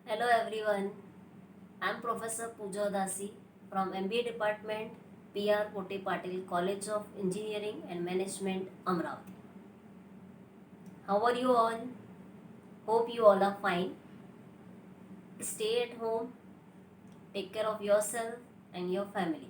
Hello everyone, I am Professor Pooja Udasi from MBA Department, PR Poti Patil College of Engineering and Management, Amravati. How are you all? Hope you all are fine. Stay at home, take care of yourself and your family.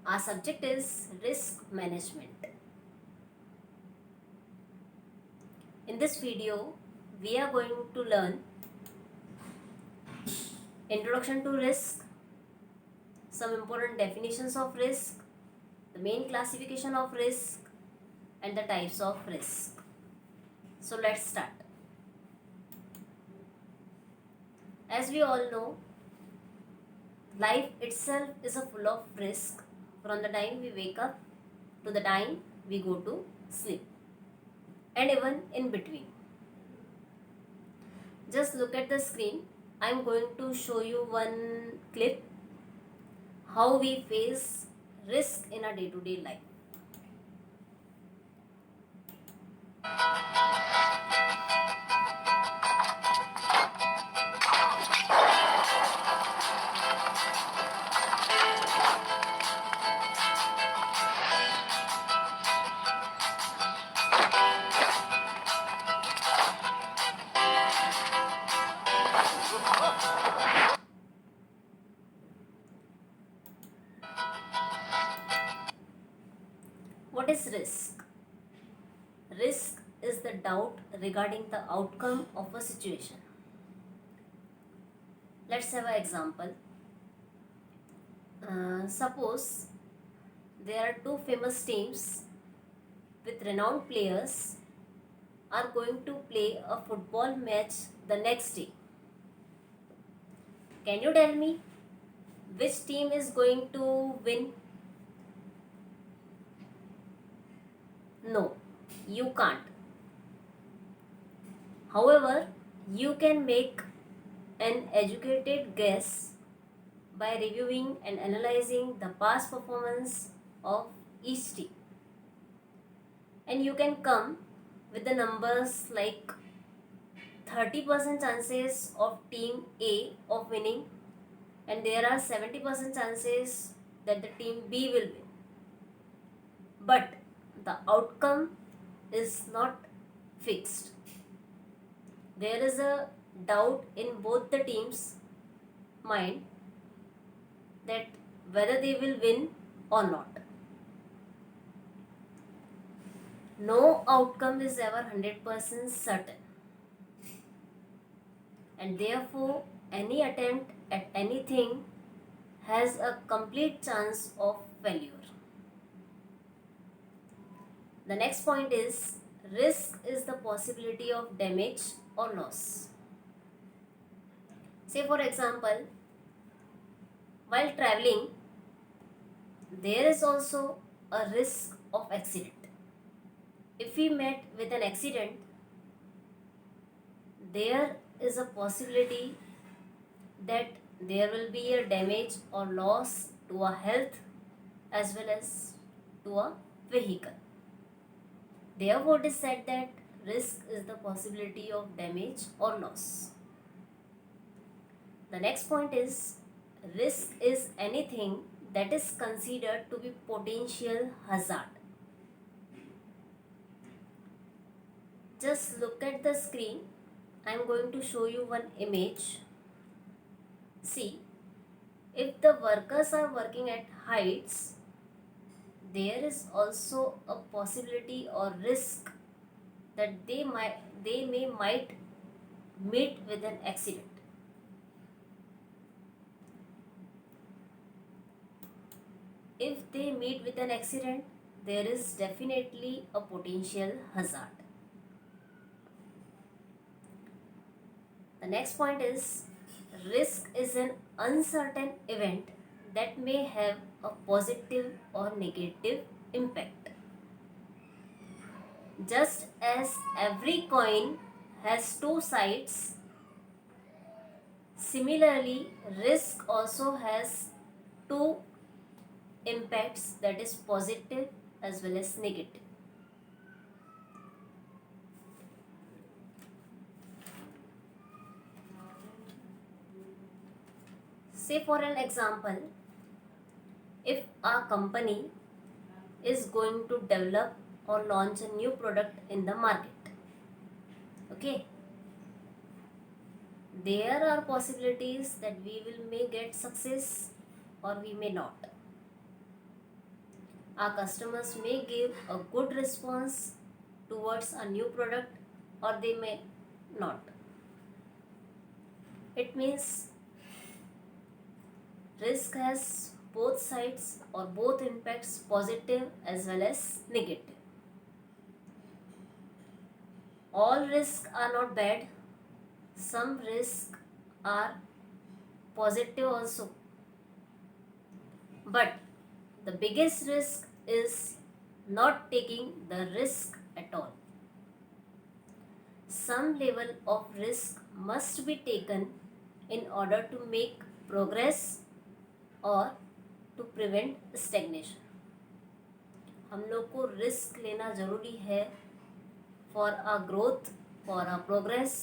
Our subject is risk management. In this video, we are going to learn introduction to risk, some important definitions of risk, the main classification of risk, and the types of risk. So let's start. As we all know, life itself is a full of risk from the time we wake up to the time we go to sleep, and even in between. Just look at the screen. I'm going to show you one clip how we face risk in our day-to-day life. What is risk? Risk is the doubt regarding the outcome of a situation. Let's have an example. Suppose there are two famous teams with renowned players are going to play a football match the next day. Can you tell me which team is going to win? No, you can't. However, you can make an educated guess by reviewing and analyzing the past performance of each team. And you can come with the numbers like 30% chances of team A of winning, and there are 70% chances that the team B will win. But the outcome is not fixed. There is a doubt in both the teams' mind that whether they will win or not. No outcome is ever 100% certain, and therefore any attempt at anything has a complete chance of failure. The next point is risk is the possibility of damage or loss. Say for example, while traveling, there is also a risk of accident. If we met with an accident, there is a possibility that there will be a damage or loss to our health as well as to a vehicle. Therefore, it is said that risk is the possibility of damage or loss. The next point is risk is anything that is considered to be potential hazard. Just look at the screen. I am going to show you one image. See, if the workers are working at heights, there is also a possibility or risk that they might meet with an accident. If they meet with an accident, there is definitely a potential hazard. The next point is risk is an uncertain event that may have a positive or negative impact. Just as every coin has two sides, similarly risk also has two impacts, that is positive as well as negative. Say for an example, if a company is going to develop or launch a new product in the market, okay, there are possibilities that we may get success or we may not. Our customers may give a good response towards a new product or they may not. It means risk has both sides or both impacts, positive as well as negative. All risks are not bad. Some risks are positive also. But the biggest risk is not taking the risk at all. Some level of risk must be taken in order to make progress और to prevent stagnation. हम लोग को risk लेना ज़रूरी है for our growth, for our progress.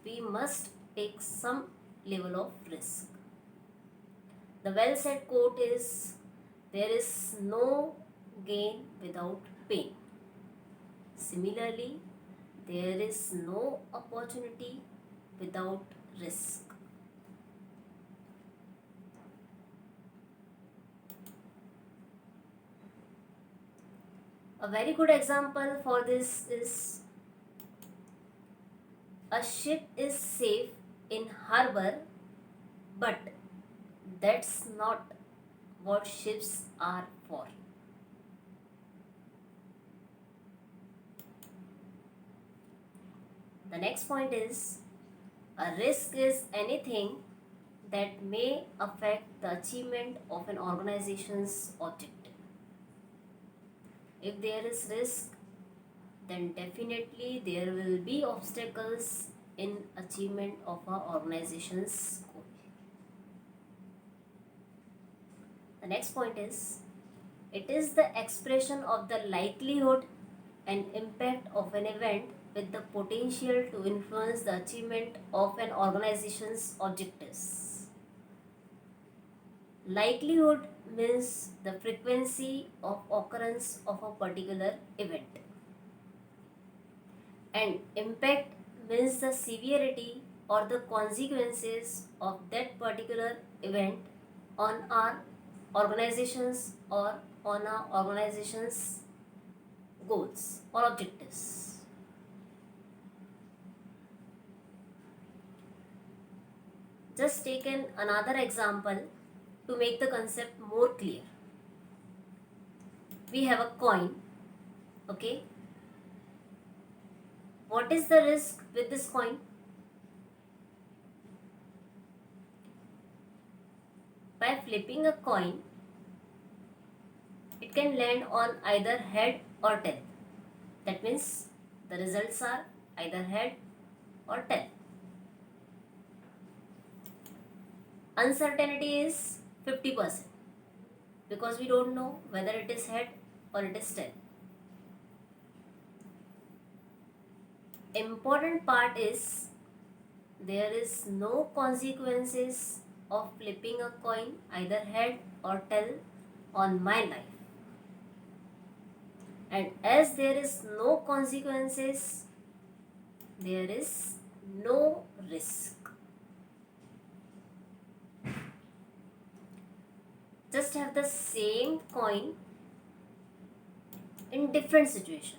We must take some level of risk. The well said quote is there is no gain without pain. Similarly there is no opportunity without risk. A very good example for this is a ship is safe in harbor, but that's not what ships are for. The next point is a risk is anything that may affect the achievement of an organization's objective. If there is risk, then definitely there will be obstacles in achievement of our organization's goal. The next point is, it is the expression of the likelihood and impact of an event with the potential to influence the achievement of an organization's objectives. Likelihood means the frequency of occurrence of a particular event, and impact means the severity or the consequences of that particular event on our organizations or on our organization's goals or objectives. Just take another example to make the concept more clear. We have a coin, okay? What is the risk with this coin? By flipping a coin, it can land on either head or tail. That means the results are either head or tail. Uncertainty is 50% because we don't know whether it is head or it is tail. Important part is there is no consequences of flipping a coin either head or tail on my life. And as there is no consequences, there is no risk. Just have the same coin in different situation.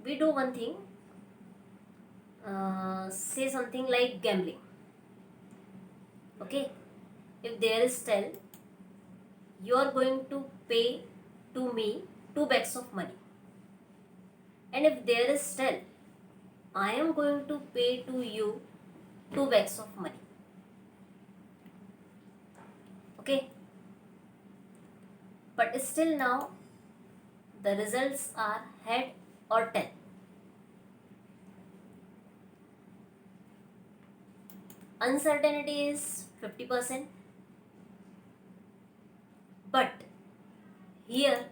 We do one thing, say something like gambling. Okay, if there is tail, you are going to pay to me 2 bags of money, and if there is tail, I am going to pay to you 2 bags of money. Okay, but still now the results are head or tail. Uncertainty is 50%, but here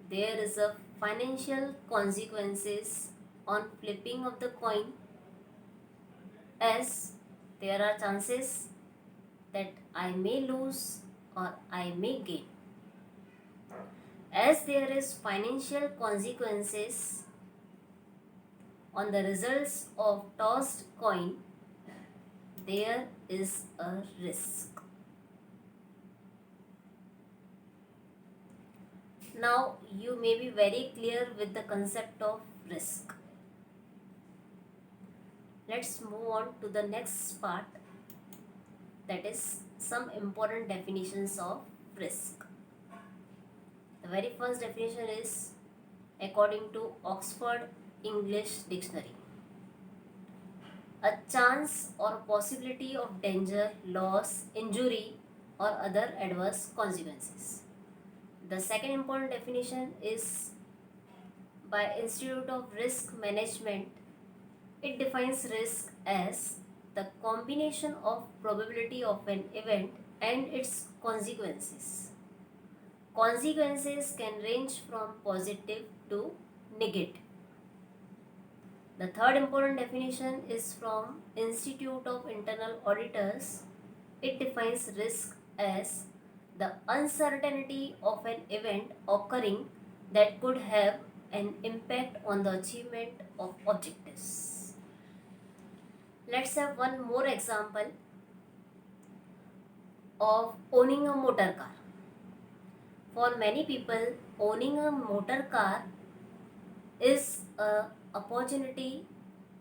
there is a financial consequences on flipping of the coin as there are chances that I may lose or I may gain. As there is financial consequences on the results of tossed coin, there is a risk. Now you may be very clear with the concept of risk. Let's move on to the next part, that is some important definitions of risk. The very first definition is according to Oxford English Dictionary: a chance or possibility of danger, loss, injury, or other adverse consequences. The second important definition is by Institute of Risk Management. It defines risk as the combination of probability of an event and its consequences. Consequences can range from positive to negative. The third important definition is from Institute of Internal Auditors. It defines risk as the uncertainty of an event occurring that could have an impact on the achievement of objectives. Let's have one more example of owning a motor car. For many people, owning a motor car is an opportunity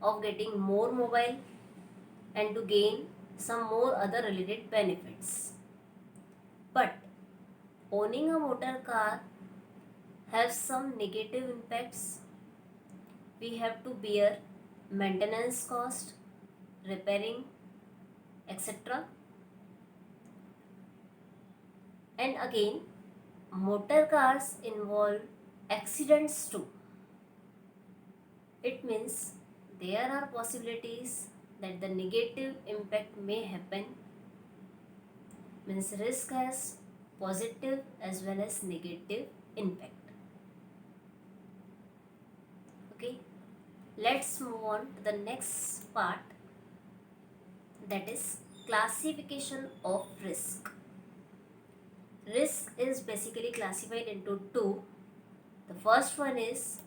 of getting more mobile and to gain some more other related benefits. But owning a motor car has some negative impacts. We have to bear maintenance cost, repairing, etc. And again, motor cars involve accidents too. It means there are possibilities that the negative impact may happen. Means risk has positive as well as negative impact. Okay, let's move on to the next part, that is classification of risk. Risk is basically classified into two. The first one is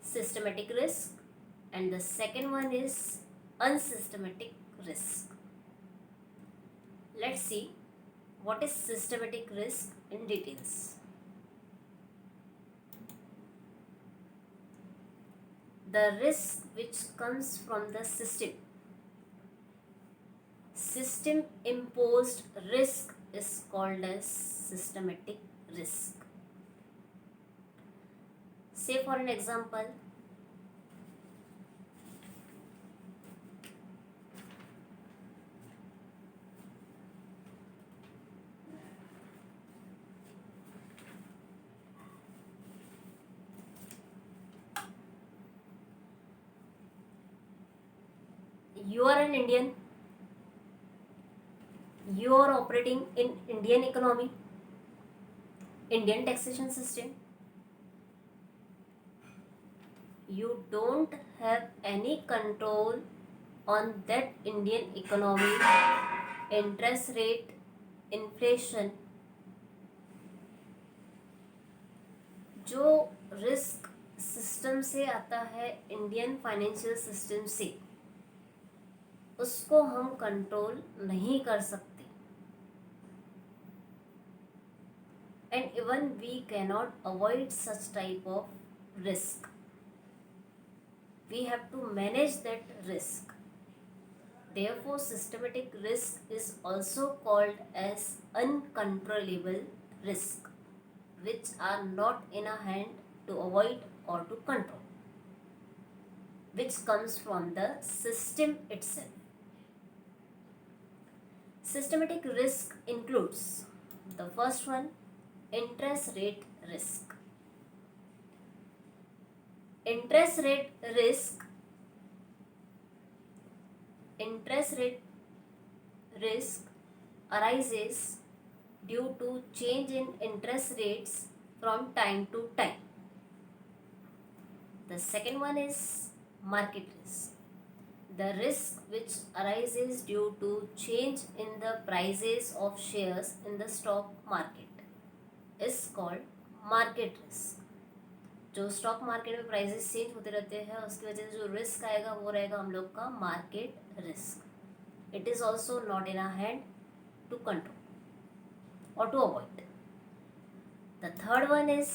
systematic risk and the second one is unsystematic risk. Let's see what is systematic risk in details. The risk which comes from the system imposed risk is called as systematic risk. Say for an example, you are an Indian, you are operating in Indian economy, Indian taxation system. You don't have any control on that Indian economy, interest rate, inflation. जो risk system से आता है, Indian financial system से, उसको हम control नहीं कर सकते. And even we cannot avoid such type of risk. We have to manage that risk. Therefore, systematic risk is also called as uncontrollable risk, which are not in our hand to avoid or to control, which comes from the system itself. Systematic risk includes the first one, interest rate risk. Interest rate risk arises due to change in interest rates from time to time. The second one is market risk. The risk which arises due to change in the prices of shares in the stock market is called market risk. जो stock market में prices change होते रहते हैं उसकी वजह से जो risk आएगा वो रहेगा हम लोग का market risk. It is also not in our hand to control और to avoid. The third one is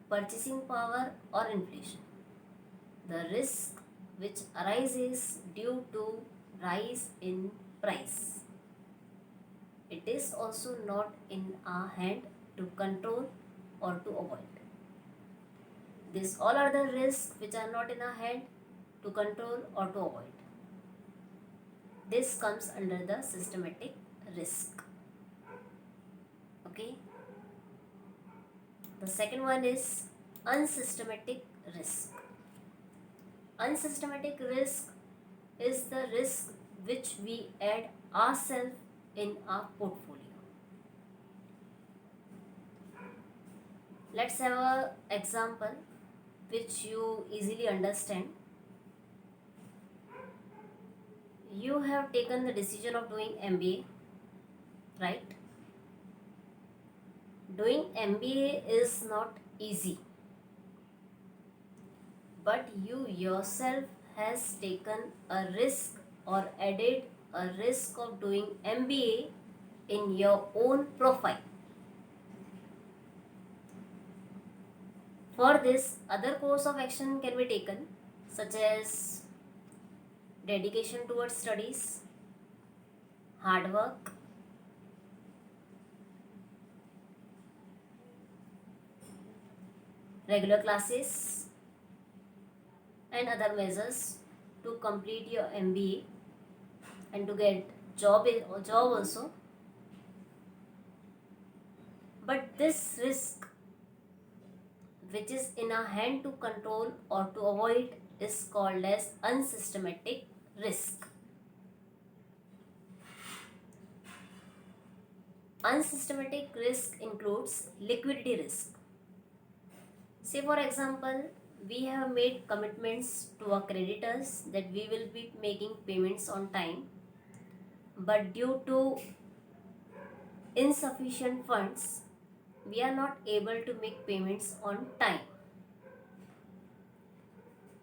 purchasing power or inflation. The risk which arises due to rise in price. It is also not in our hand to control or to avoid. These all are the risks which are not in our hand to control or to avoid. This comes under the systematic risk. Okay. The second one is unsystematic risk. Unsystematic risk is the risk which we add ourselves in our portfolio. Let's have an example which you easily understand. You have taken the decision of doing MBA, right? Doing MBA is not easy, but you yourself has taken a risk or added a risk of doing MBA in your own profile. For this, other course of action can be taken, such as dedication towards studies, hard work, regular classes, and other measures to complete your MBA and to get job also. But this risk which is in our hand to control or to avoid is called as unsystematic risk. Unsystematic risk includes liquidity risk. Say for example, we have made commitments to our creditors that we will be making payments on time, but due to insufficient funds, we are not able to make payments on time.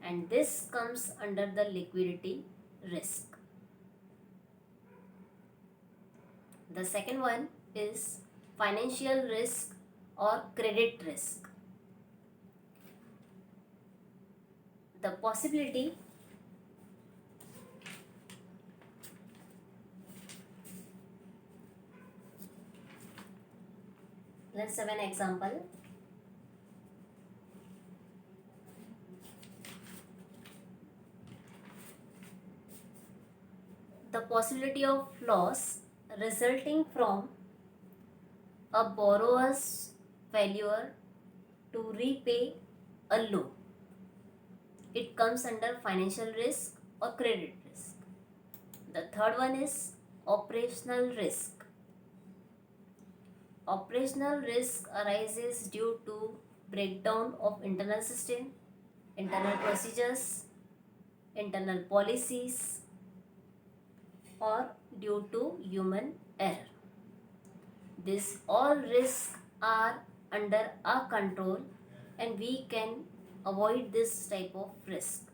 And this comes under the liquidity risk. The second one is financial risk or credit risk. The possibility let's have an example. The possibility of loss resulting from a borrower's failure to repay a loan. It comes under financial risk or credit risk. The third one is operational risk. Operational risk arises due to breakdown of internal system, internal procedures, internal policies, or due to human error. These all risks are under our control and we can avoid this type of risk.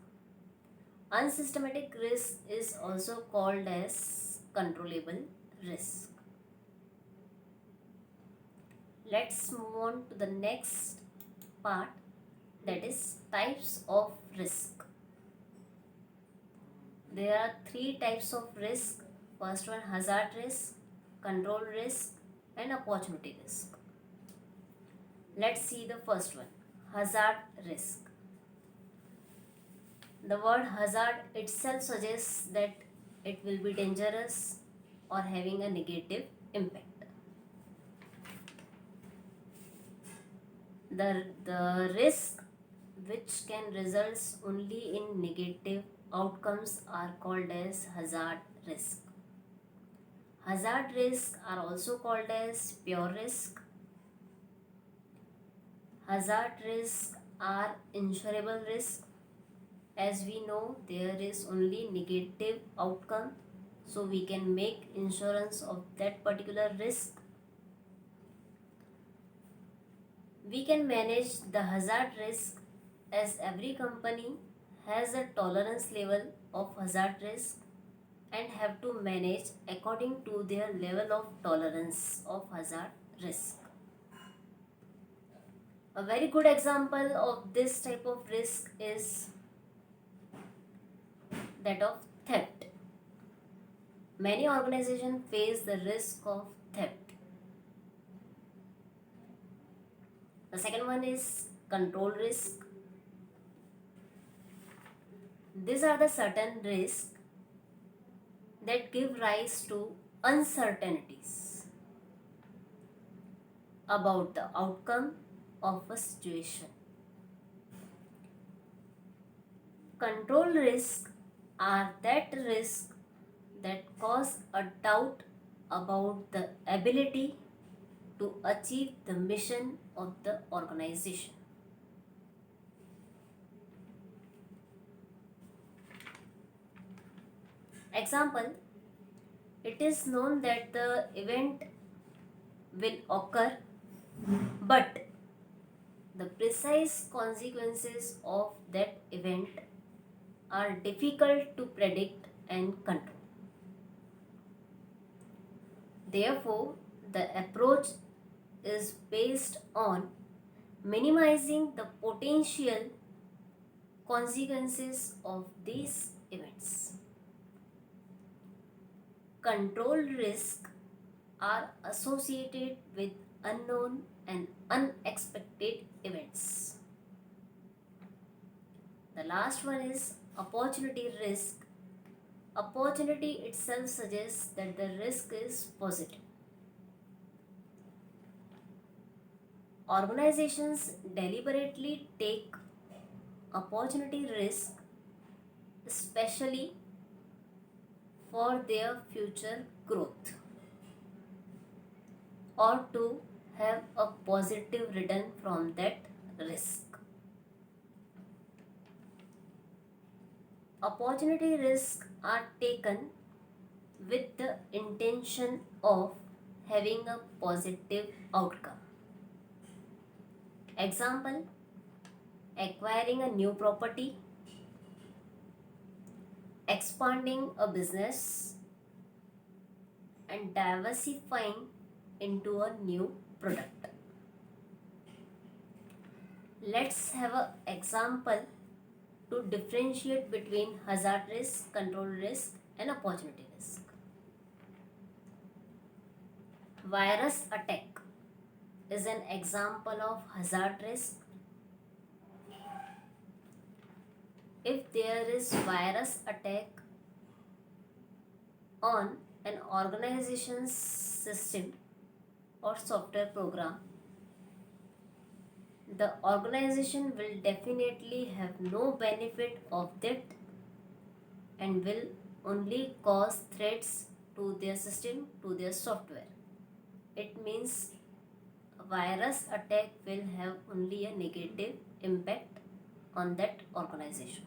Unsystematic risk is also called as controllable risk. Let's move on to the next part, that is types of risk. There are three types of risk. First one, hazard risk, control risk, and opportunity risk. Let's see the first one, hazard risk. The word hazard itself suggests that it will be dangerous or having a negative impact. The risk which can result only in negative outcomes are called as hazard risk. Hazard risks are also called as pure risk. Hazard risks are insurable risk, as we know there is only negative outcome, so we can make insurance of that particular risk. We can manage the hazard risk as every company has a tolerance level of hazard risk and have to manage according to their level of tolerance of hazard risk. A very good example of this type of risk is that of theft. Many organizations face the risk of theft. The second one is control risk. These are the certain risks that give rise to uncertainties about the outcome of a situation. Control risks are that risk that cause a doubt about the ability to achieve the mission of the organization. Example, it is known that the event will occur, but the precise consequences of that event are difficult to predict and control. Therefore, the approach is based on minimizing the potential consequences of these events. Control risks are associated with unknown and unexpected events. The last one is opportunity risk. Opportunity itself suggests that the risk is positive. Organizations deliberately take opportunity risk, especially for their future growth or to have a positive return from that risk. Opportunity risks are taken with the intention of having a positive outcome. Example, acquiring a new property, expanding a business, and diversifying into a new product. Let's have an example to differentiate between hazard risk, control risk, and opportunity risk. Virus attack is an example of hazard risk. If there is virus attack on an organization's system or software program, the organization will definitely have no benefit of that and will only cause threats to their system, to their software. It means a virus attack will have only a negative impact on that organization.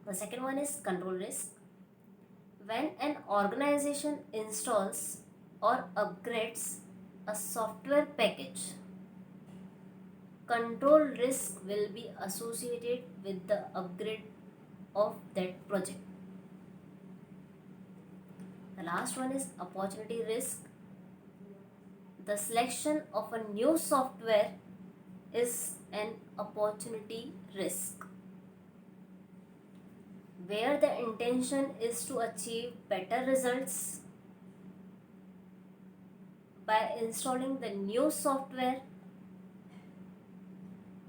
The second one is control risk. When an organization installs or upgrades a software package, control risk will be associated with the upgrade of that project. The last one is opportunity risk. The selection of a new software is an opportunity risk, where the intention is to achieve better results by installing the new software,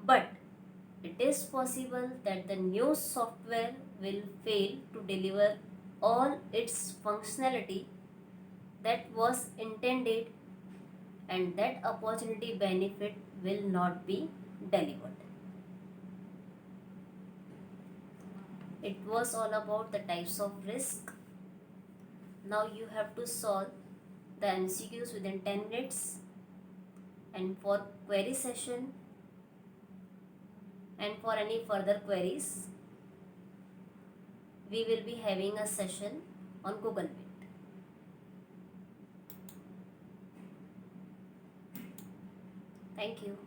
but it is possible that the new software will fail to deliver all its functionality that was intended, and that opportunity benefit will not be delivered. It was all about the types of risk. Now you have to solve the MCQs within 10 minutes, and for query session And for any further queries, we will be having a session on Google Meet. Thank you.